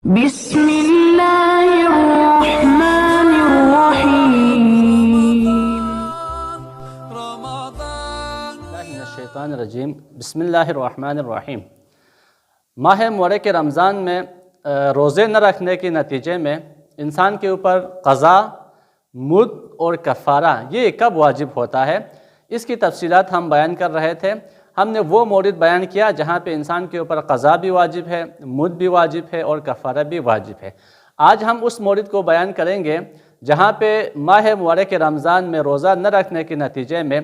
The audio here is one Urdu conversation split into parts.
بسم اللہ الرحمن الرحیم۔ من الشیطان الرجیم۔ بسم اللہ الرحمن الرحیم۔ ماہ مبارک رمضان میں روزے نہ رکھنے کے نتیجے میں انسان کے اوپر قضا، مد اور کفارہ یہ کب واجب ہوتا ہے، اس کی تفصیلات ہم بیان کر رہے تھے۔ ہم نے وہ مورد بیان کیا جہاں پہ انسان کے اوپر قضا بھی واجب ہے، مد بھی واجب ہے اور کفارہ بھی واجب ہے۔ آج ہم اس مورد کو بیان کریں گے جہاں پہ ماہ مبارک رمضان میں روزہ نہ رکھنے کے نتیجے میں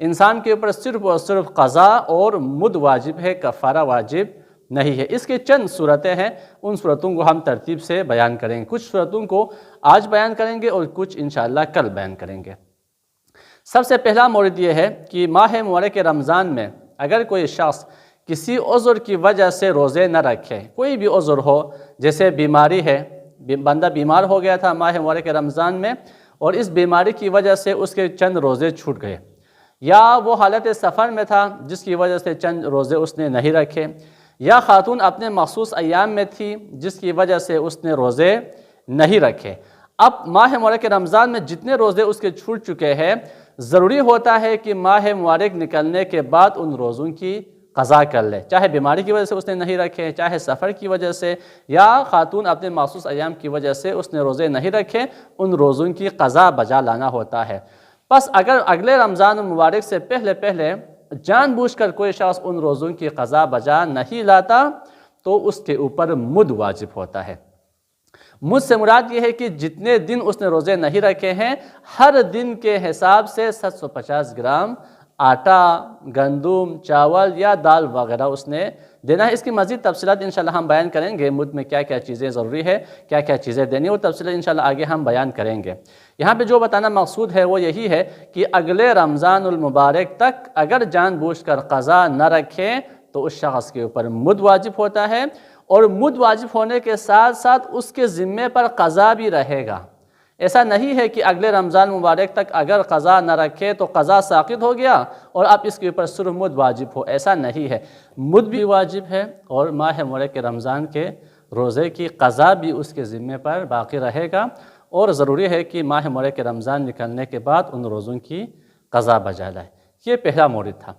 انسان کے اوپر صرف اور صرف قضا اور مد واجب ہے، کفارہ واجب نہیں ہے۔ اس کے چند صورتیں ہیں، ان صورتوں کو ہم ترتیب سے بیان کریں گے۔ کچھ صورتوں کو آج بیان کریں گے اور کچھ انشاءاللہ کل بیان کریں گے۔ سب سے پہلا مورد یہ ہے کہ ماہ مبارک رمضان میں اگر کوئی شخص کسی عذر کی وجہ سے روزے نہ رکھے، کوئی بھی عذر ہو، جیسے بیماری ہے، بندہ بیمار ہو گیا تھا ماہ مبارک رمضان میں اور اس بیماری کی وجہ سے اس کے چند روزے چھوٹ گئے، یا وہ حالت سفر میں تھا جس کی وجہ سے چند روزے اس نے نہیں رکھے، یا خاتون اپنے مخصوص ایام میں تھی جس کی وجہ سے اس نے روزے نہیں رکھے۔ اب ماہ مبارک رمضان میں جتنے روزے اس کے چھوٹ چکے ہیں، ضروری ہوتا ہے کہ ماہ مبارک نکلنے کے بعد ان روزوں کی قضا کر لے، چاہے بیماری کی وجہ سے اس نے نہیں رکھے، چاہے سفر کی وجہ سے، یا خاتون اپنے مخصوص ایام کی وجہ سے اس نے روزے نہیں رکھے، ان روزوں کی قضا بجا لانا ہوتا ہے۔ بس اگر اگلے رمضان المبارک سے پہلے جان بوجھ کر کوئی شخص ان روزوں کی قضا بجا نہیں لاتا تو اس کے اوپر مد واجب ہوتا ہے۔ مجھ سے مراد یہ ہے کہ جتنے دن اس نے روزے نہیں رکھے ہیں، ہر دن کے حساب سے 750 گرام آٹا، گندم، چاول یا دال وغیرہ اس نے دینا ہے۔ اس کی مزید تفصیلات انشاءاللہ ہم بیان کریں گے، مد میں کیا کیا چیزیں ضروری ہے، کیا کیا چیزیں دینی، اور تفصیلات انشاءاللہ آگے ہم بیان کریں گے۔ یہاں پہ جو بتانا مقصود ہے وہ یہی ہے کہ اگلے رمضان المبارک تک اگر جان بوجھ کر قضا نہ رکھے تو اس شخص کے اوپر مد واجب ہوتا ہے، اور مد واجب ہونے کے ساتھ ساتھ اس کے ذمے پر قضا بھی رہے گا۔ ایسا نہیں ہے کہ اگلے رمضان مبارک تک اگر قضا نہ رکھے تو قضا ساقط ہو گیا اور اب اس کے اوپر صرف مد واجب ہو، ایسا نہیں ہے۔ مد بھی واجب ہے اور ماہ مبارک رمضان کے روزے کی قضا بھی اس کے ذمے پر باقی رہے گا، اور ضروری ہے کہ ماہ مبارک رمضان نکلنے کے بعد ان روزوں کی قضا بجا لائے۔ یہ پہلا مورد تھا۔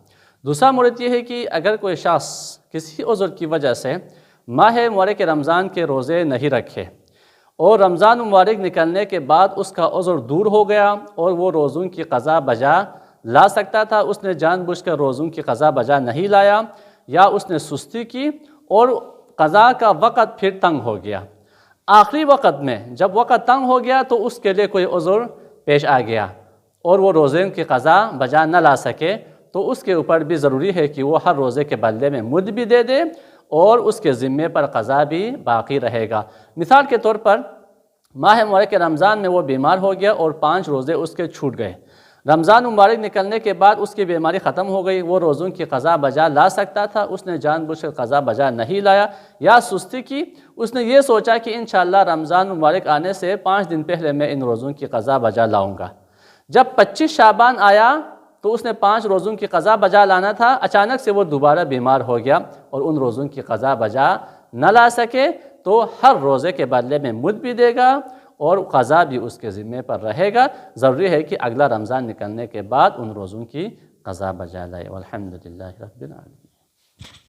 دوسرا مورد یہ ہے کہ اگر کوئی شخص کسی عذر کی وجہ سے ماہ مبارک رمضان کے روزے نہیں رکھے اور رمضان مبارک نکلنے کے بعد اس کا عذر دور ہو گیا اور وہ روزوں کی قضا بجا لا سکتا تھا، اس نے جان بوجھ کر روزوں کی قضا بجا نہیں لایا، یا اس نے سستی کی اور قضا کا وقت پھر تنگ ہو گیا، آخری وقت میں جب وقت تنگ ہو گیا تو اس کے لیے کوئی عذر پیش آ گیا اور وہ روزے کی قضا بجا نہ لا سکے، تو اس کے اوپر بھی ضروری ہے کہ وہ ہر روزے کے بدلے میں مد بھی دے دے اور اس کے ذمے پر قضا بھی باقی رہے گا۔ مثال کے طور پر ماہ مبارک رمضان میں وہ بیمار ہو گیا اور 5 روزے اس کے چھوٹ گئے، رمضان مبارک نکلنے کے بعد اس کی بیماری ختم ہو گئی، وہ روزوں کی قضا بجا لا سکتا تھا، اس نے جان بوجھ کر قضا بجا نہیں لایا یا سستی کی، اس نے یہ سوچا کہ انشاءاللہ رمضان مبارک آنے سے 5 دن پہلے میں ان روزوں کی قضا بجا لاؤں گا۔ جب 25 شعبان آیا تو اس نے 5 روزوں کی قضا بجا لانا تھا، اچانک سے وہ دوبارہ بیمار ہو گیا اور ان روزوں کی قضا بجا نہ لا سکے، تو ہر روزے کے بدلے میں مد بھی دے گا اور قضا بھی اس کے ذمے پر رہے گا۔ ضروری ہے کہ اگلا رمضان نکلنے کے بعد ان روزوں کی قضا بجا لائے۔ والحمدللہ رب العالمین۔